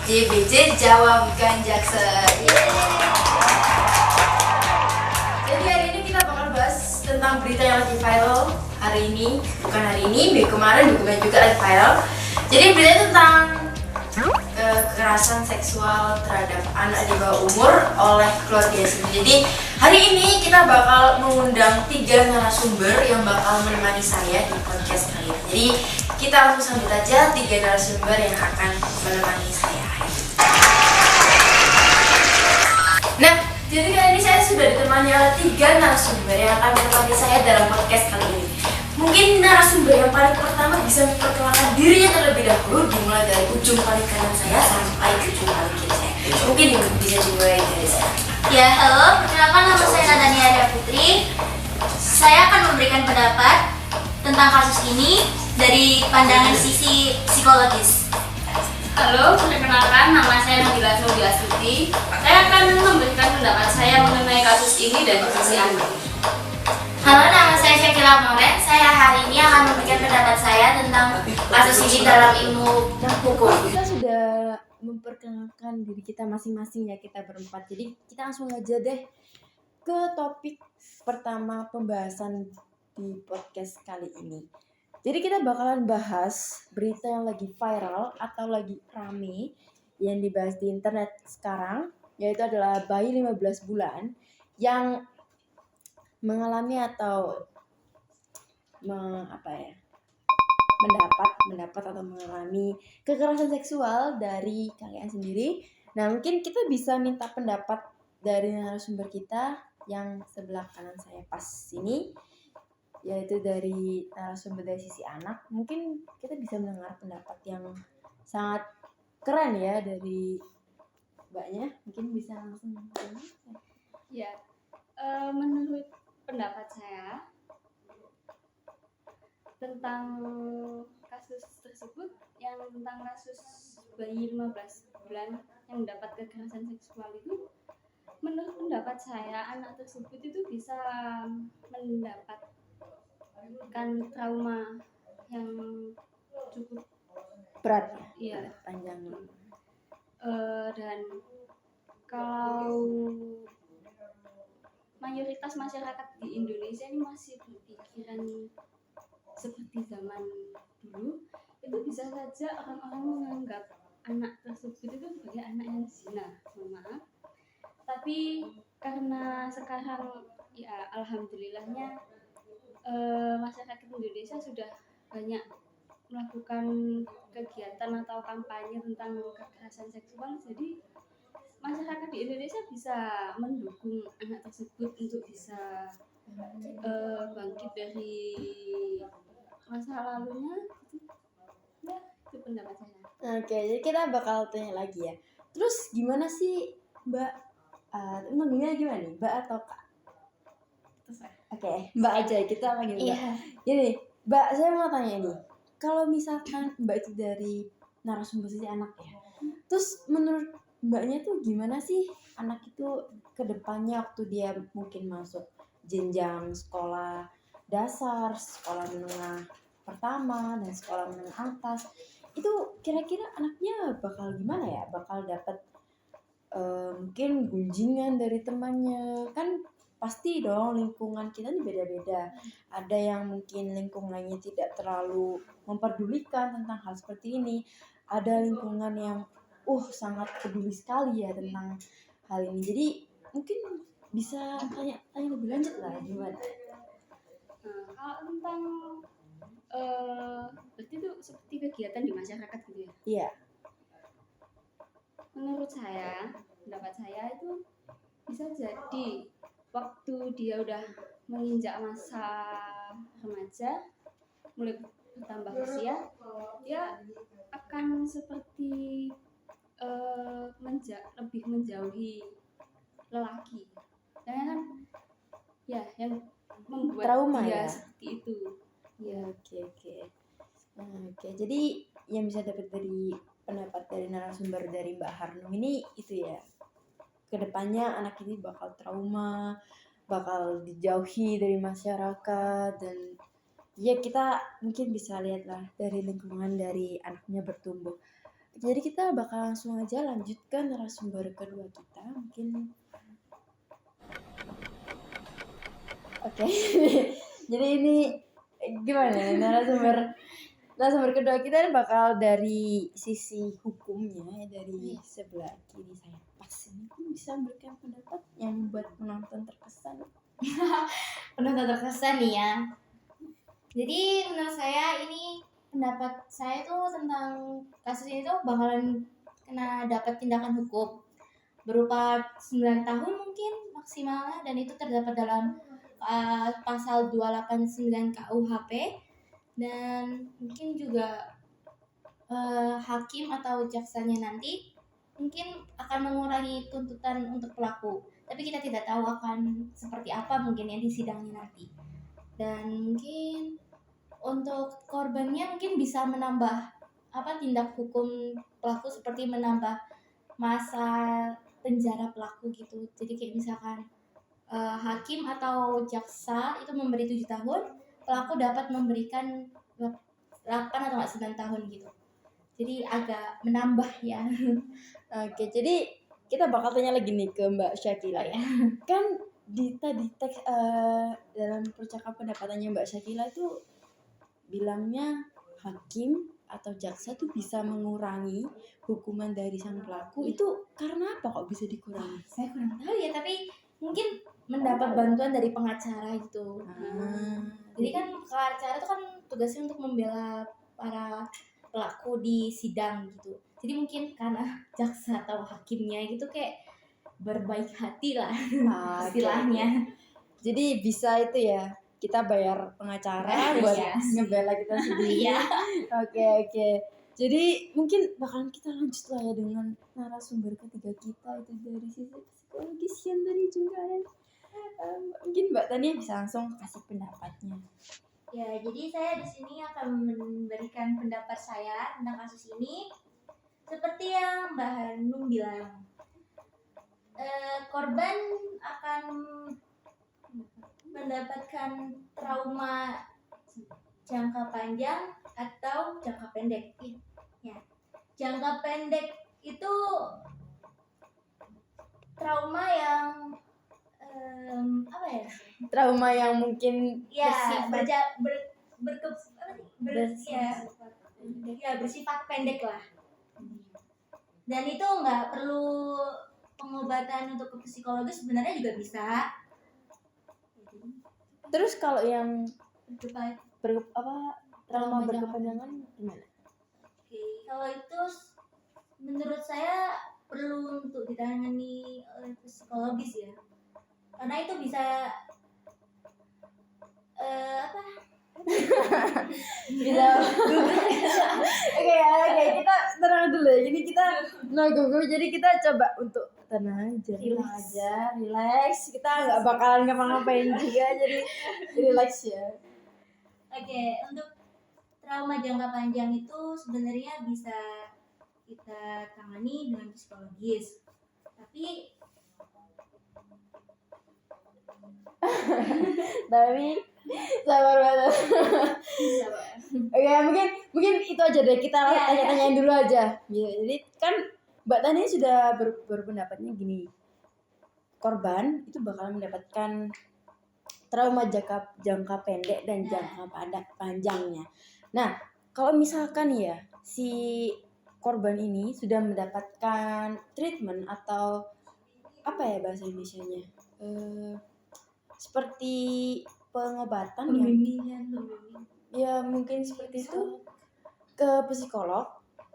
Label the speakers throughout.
Speaker 1: JBJ Jawa Bukan Jaksel. Jadi hari ini kita bakal bahas tentang berita yang lagi viral hari ini. Bukan hari ini, minggu kemarin juga lagi viral. Jadi berita tentang kekerasan seksual terhadap anak di bawah umur oleh keluarga sendiri. Jadi hari ini kita bakal mengundang 3 narasumber yang bakal menemani saya di podcast kali ini. Jadi kita langsung sambut aja 3 narasumber yang akan menemani saya. Nah, jadi kali ini saya sudah ditemani oleh 3 narasumber yang akan menemani saya dalam podcast kali ini. Mungkin narasumber yang paling pertama bisa memperkenalkan dirinya terlebih dahulu, dimulai dari ujung paling kanan saya sampai ujung paling kiri saya. Mungkin bisa dimulai dari saya.
Speaker 2: Ya, halo, perkenalkan nama saya Nadania Ada Putri. Saya akan memberikan pendapat tentang kasus ini dari pandangan sisi psikologis.
Speaker 3: Halo, perkenalkan nama saya Nabila Sofia Astuti. Saya akan memberikan pendapat saya mengenai kasus ini dari sisi anak.
Speaker 2: Halo, nama saya Syakila Moret. Saya hari ini akan memberikan pendapat saya tentang kasus ini dalam ilmu hukum.
Speaker 1: Kita sudah memperkenalkan diri kita masing-masing ya, kita berempat. Jadi kita langsung aja deh ke topik pertama pembahasan di podcast kali ini. Jadi kita bakalan bahas berita yang lagi viral atau lagi rame yang dibahas di internet sekarang, yaitu adalah bayi 15 bulan yang mengalami atau mendapat atau mengalami kekerasan seksual dari kakeknya sendiri. Nah, mungkin kita bisa minta pendapat dari narasumber kita yang sebelah kanan saya pas sini, yaitu dari narasumber dari sisi anak. Mungkin kita bisa mendengar pendapat yang sangat keren ya dari mbaknya. Mungkin bisa langsung
Speaker 3: Ya, menurut pendapat saya tentang kasus tersebut, yang tentang kasus bayi 15 bulan yang mendapat kekerasan seksual itu, menurut pendapat saya anak tersebut itu bisa mendapatkan trauma yang cukup
Speaker 1: berat
Speaker 3: ya,
Speaker 1: panjang.
Speaker 3: dan kalau mayoritas masyarakat di Indonesia ini masih berpikiran seperti zaman dulu, itu bisa saja orang-orang menganggap anak tersebut itu sebagai anak yang zina, maaf. Tapi karena sekarang ya alhamdulillahnya masyarakat Indonesia sudah banyak melakukan kegiatan atau kampanye tentang kekerasan seksual, jadi masyarakat di Indonesia bisa mendukung anak tersebut untuk bisa bangkit dari masa lalunya. Ya, itu pendapat saya.
Speaker 1: Oke, jadi kita bakal tanya lagi ya. Terus gimana sih Mbak? Manggilnya gimana nih? Mbak atau Kak? Oke, Mbak aja, kita panggil Mbak.
Speaker 2: Iya.
Speaker 1: Jadi, Mbak, saya mau tanya nih. Kalau misalkan Mbak itu dari narasumber sisi anak ya, terus menurut Mbaknya tuh gimana sih anak itu ke depannya waktu dia mungkin masuk jenjang sekolah dasar, sekolah menengah pertama, dan sekolah menengah atas, itu kira-kira anaknya bakal gimana ya? Bakal dapat mungkin gunjingan dari temannya, kan pasti dong lingkungan kita ini beda-beda. Ada yang mungkin lingkungannya tidak terlalu memperdulikan tentang hal seperti ini, ada lingkungan yang sangat peduli sekali ya tentang hal ini. Jadi mungkin bisa tanya lebih lanjut lah gimana.
Speaker 3: Kalau tentang berarti itu seperti kegiatan di masyarakat gitu ya?
Speaker 1: Iya.
Speaker 3: Menurut saya, pendapat saya itu bisa jadi waktu dia udah menginjak masa remaja, mulai bertambah usia, dia akan seperti lebih menjauhi lelaki. Karena kan ya yang membuat
Speaker 1: Trauma
Speaker 3: dia
Speaker 1: ya?
Speaker 3: seperti itu. Ya.
Speaker 1: Oke. Jadi yang bisa dapat dari pendapat dari narasumber dari Mbak Harnum ini itu ya, kedepannya anak ini bakal trauma, bakal dijauhi dari masyarakat, dan ya kita mungkin bisa lihat lah dari lingkungan dari anaknya bertumbuh. Jadi kita bakal langsung aja lanjutkan narasumber kedua kita. Mungkin oke. Jadi ini gimana ya, narasumber kedua kita bakal dari sisi hukumnya, dari sebelah kiri saya pas ini. Mungkin bisa memberikan pendapat yang membuat penonton terkesan.
Speaker 2: Penonton terkesan nih ya. Jadi menurut saya ini pendapat saya tuh tentang kasus ini tuh bakalan kena dapat tindakan hukum berupa 9 tahun mungkin maksimalnya, dan itu terdapat dalam pasal 289 KUHP. Dan mungkin juga hakim atau jaksanya nanti mungkin akan mengurangi tuntutan untuk pelaku, tapi kita tidak tahu akan seperti apa mungkin ya di sidangnya nanti. Dan mungkin untuk korbannya mungkin bisa menambah tindak hukum pelaku, seperti menambah masa penjara pelaku gitu. Jadi kayak misalkan hakim atau jaksa itu memberi 7 tahun, pelaku dapat memberikan 8 atau 9 tahun gitu. Jadi agak menambah ya.
Speaker 1: Oke, jadi kita bakal tanya lagi nih ke Mbak Syakila ya. Kan di tadi teks dalam percakapan pendapatannya Mbak Syakila itu bilangnya hakim atau jaksa tuh bisa mengurangi hukuman dari sang pelaku. Itu karena apa kok bisa dikurangi?
Speaker 2: Saya kurang tahu ya, tapi mungkin mendapat bantuan dari pengacara gitu. Jadi kan pengacara itu kan tugasnya untuk membela para pelaku di sidang gitu. Jadi mungkin karena jaksa atau hakimnya gitu kayak berbaik hati lah istilahnya.
Speaker 1: Jadi bisa itu ya, kita bayar pengacara buat ngebela kita sendiri. Oke. Jadi mungkin bakalan kita lanjut lah ya dengan narasumber ketiga kita, itu dari sisi psikologis yang tadi juga. Mungkin Mbak Tania bisa langsung kasih pendapatnya.
Speaker 2: Ya, jadi saya di sini akan memberikan pendapat saya tentang kasus ini. Seperti yang Mbak Hanum bilang, korban akan mendapatkan trauma jangka panjang atau jangka pendek. Ya, jangka pendek itu trauma yang
Speaker 1: trauma yang mungkin
Speaker 2: bersifat pendek lah. Dan itu nggak perlu pengobatan untuk ke psikologis, sebenarnya juga bisa.
Speaker 1: Terus kalau yang trauma
Speaker 2: berkepanjangan
Speaker 1: berkepanjangan gimana?
Speaker 2: Oke, kalau itu menurut saya perlu untuk ditangani oleh psikologis ya, karena itu bisa
Speaker 1: bisa oke, kita tenang dulu ya. Jadi kita jadi kita coba untuk tenang aja, relax. Kita nggak bakalan ngapa-ngapain juga, jadi relax ya.
Speaker 2: Oke, untuk trauma jangka panjang itu sebenarnya bisa kita tangani dengan psikologis, tapi
Speaker 1: sabar banget. Oke, mungkin itu aja deh, kita tanya-tanyain dulu aja. Jadi kan Mbak Tani sudah berpendapatnya gini, korban itu bakal mendapatkan trauma jangka pendek dan jangka panjangnya. Nah, kalau misalkan ya si korban ini sudah mendapatkan treatment atau apa ya bahasa Indonesianya, seperti pengobatan ya mungkin seperti itu ke psikolog.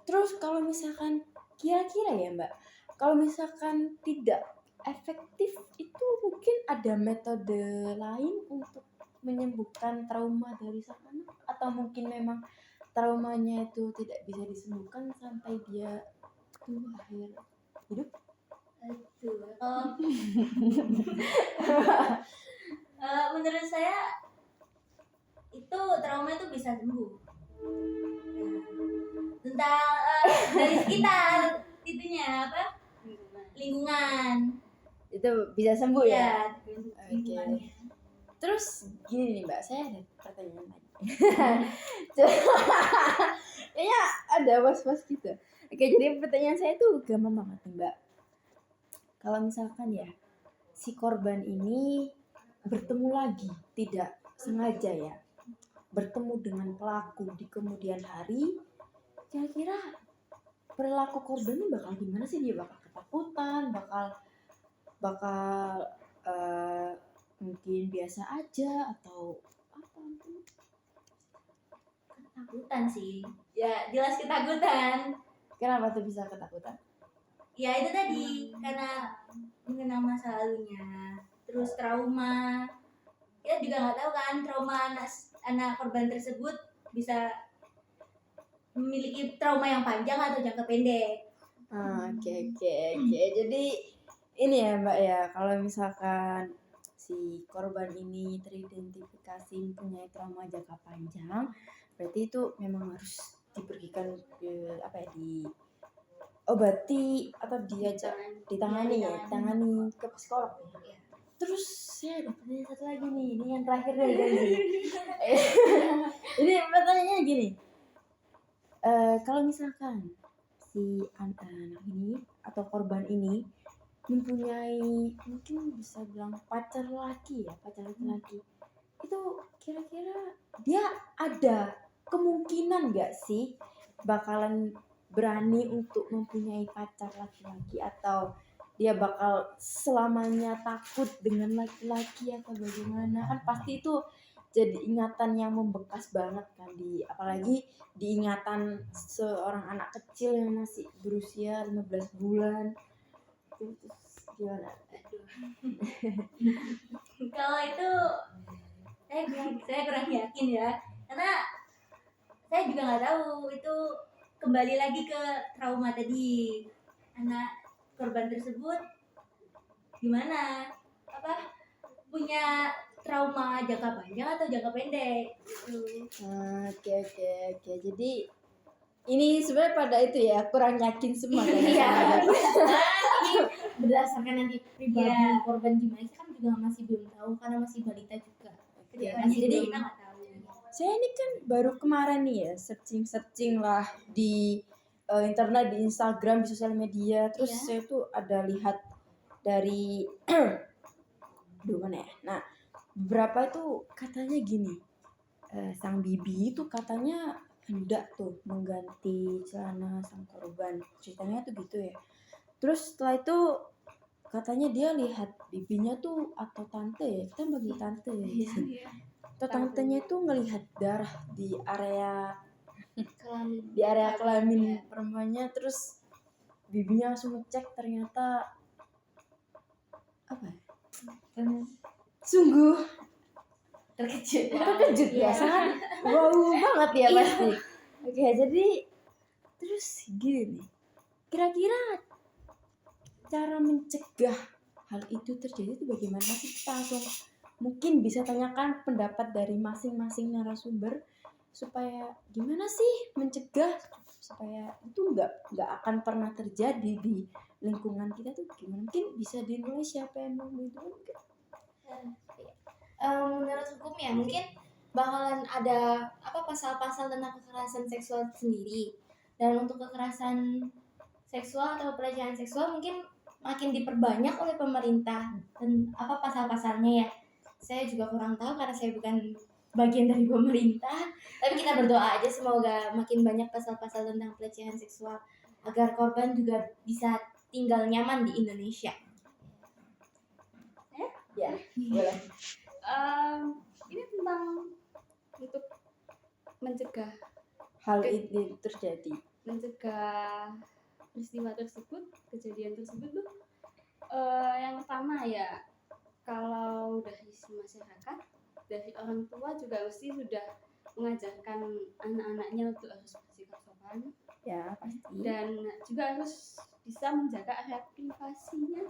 Speaker 1: Terus kalau misalkan kira-kira ya Mbak, kalau misalkan tidak efektif, itu mungkin ada metode lain untuk menyembuhkan trauma dari sang anak, atau mungkin memang traumanya itu tidak bisa disembuhkan sampai dia akhir hidup.
Speaker 2: Menurut saya itu trauma itu bisa sembuh tentang dari sekitar itunya lingkungan
Speaker 1: itu bisa sembuh ya.
Speaker 2: Oke.
Speaker 1: Terus gini nih Mbak, saya ada pertanyaan lagi. Kayaknya ada was-was gitu. Oke, jadi pertanyaan saya tuh gampang banget nih, Mbak. Kalau misalkan ya si korban ini bertemu lagi, tidak sengaja ya, bertemu dengan pelaku di kemudian hari, kira-kira perilaku korbannya bakal gimana sih? Dia bakal ketakutan, bakal mungkin biasa aja atau apa?
Speaker 2: Ketakutan sih. Ya, jelas ketakutan.
Speaker 1: Kenapa tuh bisa ketakutan?
Speaker 2: Ya itu tadi karena mengenang masa lalunya, terus trauma. Kita juga nggak tahu kan trauma anak korban tersebut bisa memiliki trauma yang panjang atau jangka pendek.
Speaker 1: Oke. Jadi ini ya Mbak ya, kalau misalkan si korban ini teridentifikasi mempunyai trauma jangka panjang, berarti itu memang harus dipergikan ke apa ya, diobati atau ditangani ke psikolog ya. Terus saya ada pertanyaan satu lagi nih, ini yang terakhir nih guys. Jadi pertanyaannya gini, kalau misalkan si anak ini atau korban ini mempunyai mungkin bisa bilang pacar laki, itu kira-kira dia ada kemungkinan nggak sih bakalan berani untuk mempunyai pacar laki-laki, atau dia bakal selamanya takut dengan laki-laki atau bagaimana? Kan pasti itu jadi ingatan yang membekas banget kan, apalagi diingatan seorang anak kecil yang masih berusia 15 bulan. Terus gimana?
Speaker 2: Kalau itu saya kurang yakin ya, karena saya juga nggak tahu itu kembali lagi ke trauma tadi anak korban tersebut gimana, apa punya trauma jangka panjang atau jangka pendek gitu.
Speaker 1: Oke. Jadi ini sebenarnya pada itu ya, kurang yakin semua kan.
Speaker 2: Iya.
Speaker 1: Ini
Speaker 2: Berdasarkan nanti pribadi korban gimana kan juga masih belum tahu karena masih balita juga. Jadi kita nggak tahu.
Speaker 1: Saya ini kan baru kemarin nih ya searching lah di internet, di Instagram, di sosial media. Terus saya tuh ada lihat dari mana ya. Nah, beberapa itu katanya gini, sang bibi itu katanya hendak tuh mengganti celana sang korban. Ceritanya tuh gitu ya. Terus setelah itu katanya dia lihat bibinya tuh atau tante ya, kita bagi tante ya. Atau tantenya itu ngelihat darah di area kelamin perempuannya, terus bibinya langsung ngecek, ternyata apa ya? Sungguh terkejut ya, sangat wow banget ya pasti. Oke, jadi terus gini nih, kira-kira cara mencegah hal itu terjadi itu bagaimana sih? Kita langsung mungkin bisa tanyakan pendapat dari masing-masing narasumber supaya gimana sih mencegah supaya itu nggak akan pernah terjadi di lingkungan kita tuh gimana? Mungkin bisa dimulai, siapa yang mau itu?
Speaker 2: Menurut hukum ya mungkin bakalan ada pasal-pasal tentang kekerasan seksual sendiri, dan untuk kekerasan seksual atau pelecehan seksual mungkin makin diperbanyak oleh pemerintah, dan pasal-pasalnya ya saya juga kurang tahu karena saya bukan bagian dari pemerintah, tapi kita berdoa aja semoga makin banyak pasal-pasal tentang pelecehan seksual agar korban juga bisa tinggal nyaman di Indonesia.
Speaker 1: Ya, boleh.
Speaker 3: Ini tentang untuk mencegah
Speaker 1: Hal ini terjadi,
Speaker 3: mencegah peristiwa tersebut, kejadian tersebut tuh yang pertama ya, kalau dari masyarakat, dari orang tua juga mesti sudah mengajarkan anak-anaknya untuk harus bersikap sopan
Speaker 1: ya pasti.
Speaker 3: dan juga harus bisa menjaga area privasinya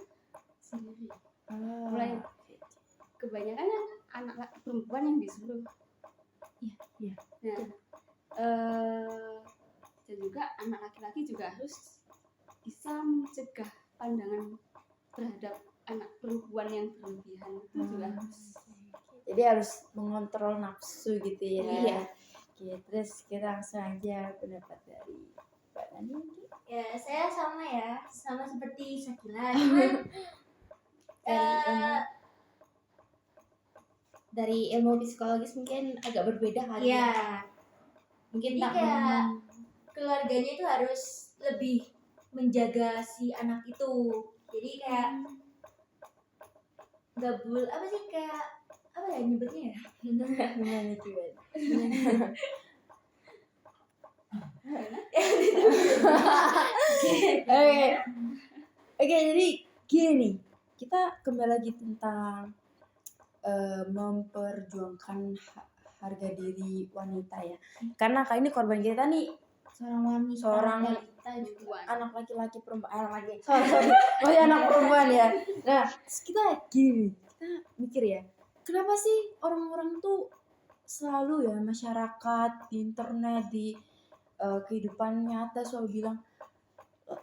Speaker 3: sendiri. Mulai kebanyakan anak perempuan yang disuruh.
Speaker 1: Iya.
Speaker 3: Nah, dan juga anak laki-laki juga harus bisa mencegah pandangan terhadap anak perempuan yang berlebihan, itu juga harus.
Speaker 1: Jadi harus mengontrol nafsu gitu ya.
Speaker 2: Iya.
Speaker 1: Oke, terus kita langsung aja pendapat dari Mbak Nani.
Speaker 2: Ya, saya sama seperti Sakila, cuman dari ilmu psikologis mungkin agak berbeda kali
Speaker 4: Iya.
Speaker 2: ya. Mungkin
Speaker 4: Jadi
Speaker 2: tak
Speaker 4: kayak keluarganya itu harus lebih menjaga si anak itu. Jadi kayak nggak boleh apa sih kayak apa ya nyebutnya ya?
Speaker 1: Gimana coba? Oke, jadi gini nih, kita kembali lagi tentang memperjuangkan harga diri wanita ya. Karena kali ini korban kita nih
Speaker 2: seorang wanita,
Speaker 1: Seorang
Speaker 2: balita juga.
Speaker 1: anak laki-laki perempuan, masih anak perempuan ya. Nah, terus kita mikir ya, kenapa sih orang-orang tuh selalu ya masyarakat di internet di kehidupan nyata selalu bilang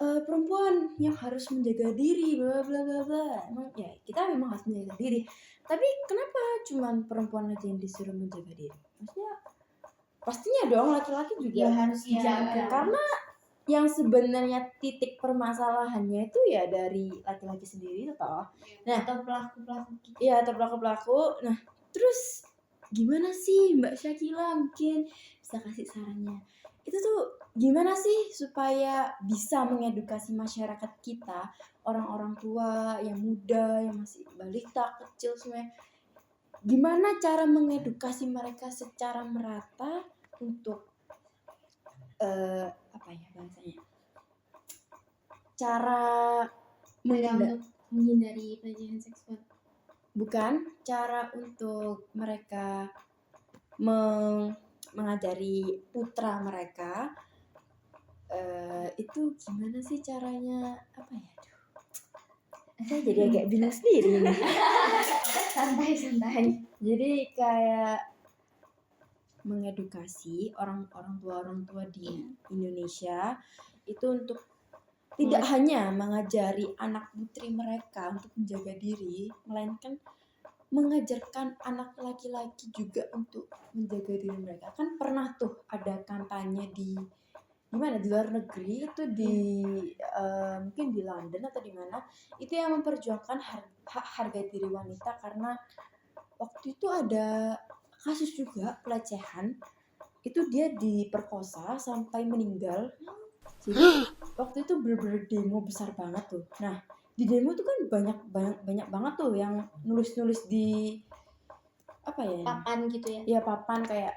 Speaker 1: perempuan yang harus menjaga diri bla bla bla bla. Emang ya kita memang harus menjaga diri, tapi kenapa cuman perempuan aja yang disuruh menjaga diri? Maksudnya pastinya dong laki-laki juga
Speaker 2: harus
Speaker 4: Iya,
Speaker 2: dijaga.
Speaker 1: karena yang sebenarnya titik permasalahannya itu ya dari laki-laki sendiri itu toh. Nah,
Speaker 2: Atau pelaku-pelaku kita.
Speaker 1: iya atau pelaku-pelaku. Nah, terus gimana sih Mbak Syakila mungkin bisa kasih sarannya? Itu tuh gimana sih supaya bisa mengedukasi masyarakat kita, orang-orang tua, yang muda, yang masih balita, kecil semuanya. Gimana cara mengedukasi mereka secara merata untuk apa ya bahasanya? Cara
Speaker 2: Untuk menghindari pelecehan seksual.
Speaker 1: bukan cara untuk mereka mengajari putra mereka itu gimana sih caranya, apa ya, saya jadi agak bingung sendiri nih.
Speaker 2: Santai.
Speaker 1: Jadi kayak mengedukasi orang tua di Indonesia itu untuk tidak hanya mengajari anak putri mereka untuk menjaga diri, melainkan mengajarkan anak laki-laki juga untuk menjaga diri mereka. Kan pernah tuh ada kampanye di luar negeri itu mungkin di London atau di mana itu yang memperjuangkan hak harga diri wanita, karena waktu itu ada kasus juga pelecehan, itu dia diperkosa sampai meninggal. Jadi waktu itu bener-bener demo besar banget tuh. Nah, di demo tuh kan banyak banget tuh yang nulis di apa ya?
Speaker 2: Papan gitu ya.
Speaker 1: Ya papan kayak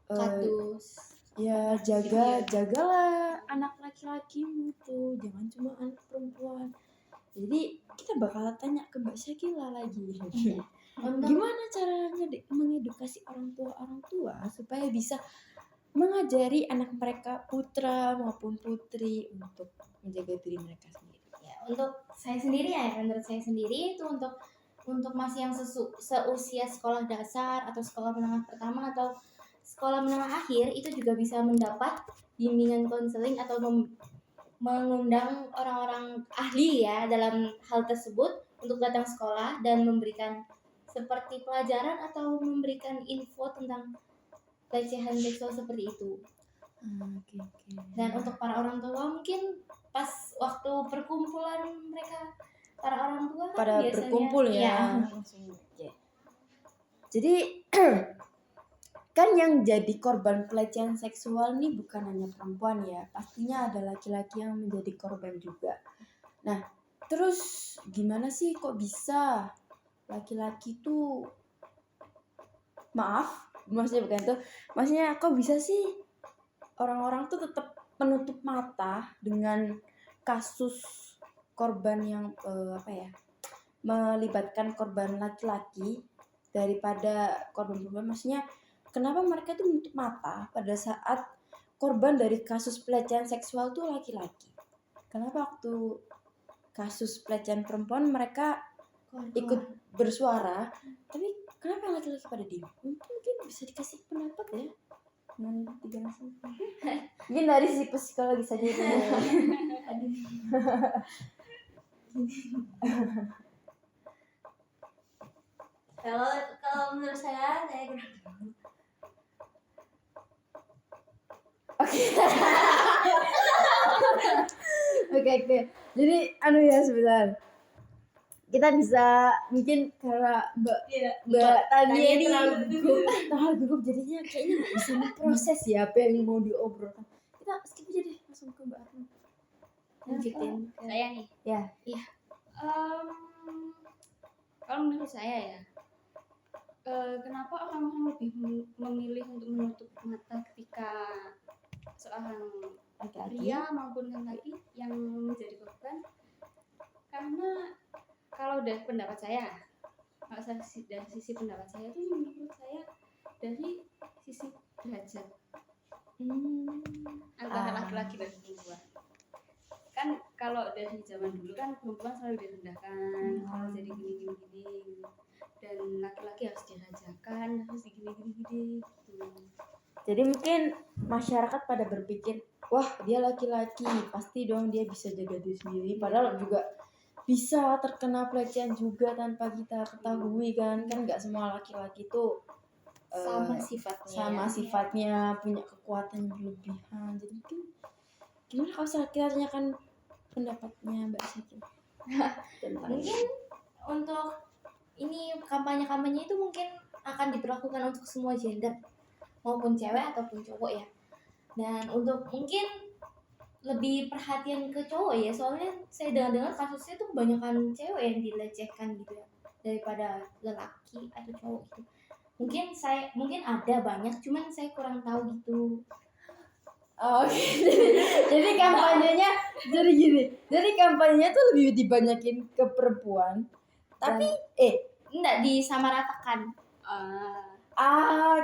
Speaker 2: Kardus.
Speaker 1: ya jagalah anak laki-lakimu tuh, jangan cuma anak perempuan. Jadi kita bakal tanya ke Mbak Syakila lagi. Gimana caranya mengedukasi orang tua supaya bisa mengajari anak mereka, putra maupun putri, untuk menjaga diri mereka sendiri.
Speaker 2: Ya, untuk saya sendiri ya, menurut saya sendiri itu untuk masih yang seusia sekolah dasar atau sekolah menengah pertama atau sekolah menengah akhir itu juga bisa mendapat bimbingan konseling atau mengundang orang-orang ahli ya dalam hal tersebut untuk datang sekolah dan memberikan seperti pelajaran atau memberikan info tentang pelecehan seksual seperti itu.
Speaker 1: Oke.
Speaker 2: Dan untuk para orang tua mungkin pas waktu perkumpulan mereka, para orang tua kan
Speaker 1: pada
Speaker 2: biasanya
Speaker 1: berkumpul ya.
Speaker 2: Iya.
Speaker 1: Langsung. Oke. Jadi kan yang jadi korban pelecehan seksual nih bukan hanya perempuan ya, pastinya ada laki-laki yang menjadi korban juga. Nah, terus gimana sih kok bisa laki-laki tuh, maksudnya kok bisa sih orang-orang tuh tetap menutup mata dengan kasus korban yang melibatkan korban laki-laki daripada korban perempuan. Maksudnya kenapa mereka tuh menutup mata pada saat korban dari kasus pelecehan seksual tuh laki-laki? Kenapa waktu kasus pelecehan perempuan mereka ikut bersuara, tapi kenapa laki-laki pada diam? Mungkin bisa dikasih pendapat ya dengan tiga nasional. Mungkin dari sisi psikologi saja dulu.
Speaker 4: Kalau menurut saya
Speaker 1: Oke. Oke. Jadi ya sebentar. Kita bisa mungkin karena Mbak Tania ini terlalu gugup jadinya kayaknya nggak bisa proses ya apa yang mau diobrolkan. Kita skip aja deh langsung ke Mbak Arun.
Speaker 2: Lanjutin.
Speaker 3: Saya nih.
Speaker 1: Ya.
Speaker 3: Kalau menurut saya ya, kenapa orang-orang lebih memilih untuk menutup mata ketika seorang pria maupun laki yang menjadi korban? Karena kalau dari pendapat saya, dari sisi pendapat saya itu menurut saya dari sisi derajat antara laki-laki dan perempuan. Kan kalau dari zaman dulu kan perempuan selalu direndahkan, selalu jadi gini, dan laki-laki harus dirajakan, harus gini.
Speaker 1: Jadi mungkin masyarakat pada berpikir, wah dia laki-laki, pasti dong dia bisa jaga diri sendiri. Padahal juga bisa terkena pelecehan juga tanpa kita ketahui kan nggak semua laki-laki tuh sama sifatnya punya kekuatan yang berlebihan. Jadi mungkin gimana kalau saya tanyakan pendapatnya Mbak Siti
Speaker 2: Mungkin untuk ini kampanye itu mungkin akan diberlakukan untuk semua gender maupun cewek ataupun cowok ya. Dan untuk mungkin lebih perhatian ke cowok ya, soalnya saya dengar kasusnya tuh kebanyakan cewek yang dilecehkan gitu ya daripada lelaki atau cowok gitu. Mungkin ada banyak, cuman saya kurang tahu gitu.
Speaker 1: Jadi kampanyenya tuh lebih dibanyakin ke perempuan, tapi
Speaker 2: enggak disamaratakan.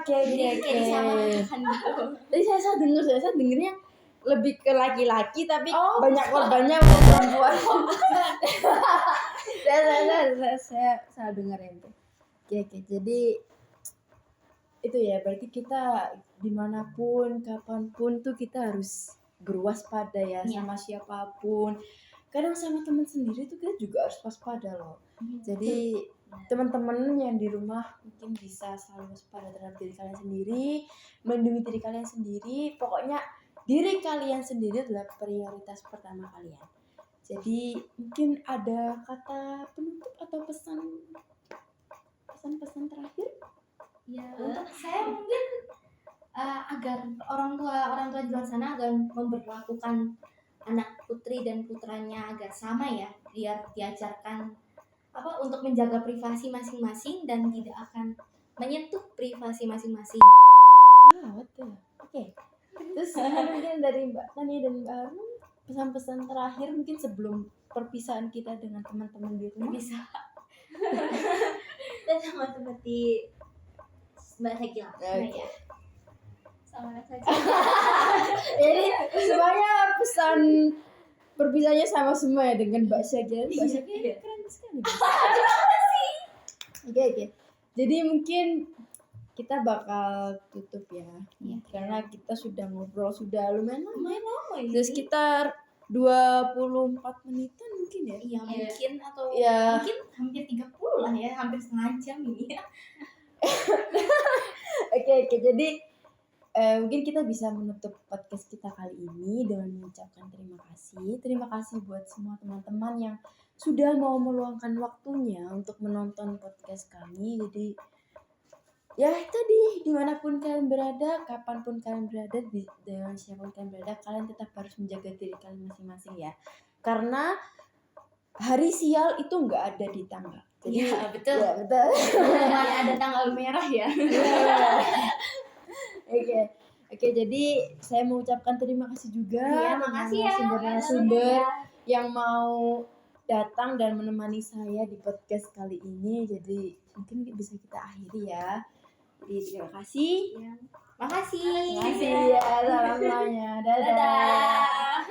Speaker 1: Kayak
Speaker 2: disamaratakan gitu.
Speaker 1: Jadi saya dengernya lebih ke laki-laki tapi banyak korbannya untuk perempuan. saya salah dengar itu. Oke. Jadi itu ya, berarti kita dimanapun, kapanpun tuh kita harus berwaspada ya sama siapapun. Kadang sama teman sendiri tuh kita juga harus waspada loh. Jadi teman-teman yang di rumah mungkin bisa selalu waspada terhadap diri kalian sendiri, melindungi diri kalian sendiri. Pokoknya diri kalian sendiri adalah prioritas pertama kalian. Jadi mungkin ada kata penutup atau pesan-pesan terakhir?
Speaker 2: Ya, untuk saya mungkin agar orang tua di luar sana agar memperlakukan anak putri dan putranya agar sama ya, biar diajarkan untuk menjaga privasi masing-masing dan tidak akan menyentuh privasi masing-masing.
Speaker 1: Betul. Oke. Terus mungkin dari Mbak Tani dan Mbak Arun pesan-pesan terakhir mungkin sebelum perpisahan kita dengan teman-teman di rumah.
Speaker 2: Bisa.
Speaker 4: Dan sama seperti Mbak Sakila.
Speaker 1: Ya.
Speaker 3: Sama saja.
Speaker 1: Jadi semuanya pesan perpisahannya sama semua ya dengan Mbak Sakila. Mbak Sakila keren sekali. Oke. Jadi mungkin kita bakal tutup ya. Karena kita sudah ngobrol sudah lumayan lama ya. Sekitar 24 menitan mungkin ya.
Speaker 2: Iya, mungkin atau
Speaker 1: ya.
Speaker 2: Mungkin hampir 30 lah ya, hampir setengah jam ini ya.
Speaker 1: Oke. Jadi mungkin kita bisa menutup podcast kita kali ini dengan mengucapkan terima kasih. Terima kasih buat semua teman-teman yang sudah mau meluangkan waktunya untuk menonton podcast kami. Jadi ya tadi dimanapun kalian berada, kapanpun kalian berada, dengan siapapun kalian berada, kalian tetap harus menjaga diri kalian masing-masing ya. Karena hari sial itu nggak ada di tanggal. Jadi,
Speaker 2: ya betul.
Speaker 1: Ya, betul.
Speaker 2: Mana ada tanggal merah ya.
Speaker 1: Oke, jadi saya mengucapkan terima kasih juga.
Speaker 2: Iya, makasih ya.
Speaker 1: Narasumber yang mau datang dan menemani saya di podcast kali ini. Jadi mungkin bisa kita akhiri ya. Jadi terima kasih.
Speaker 2: Makasih.
Speaker 1: Terima kasih ya, salam semuanya. Dadah.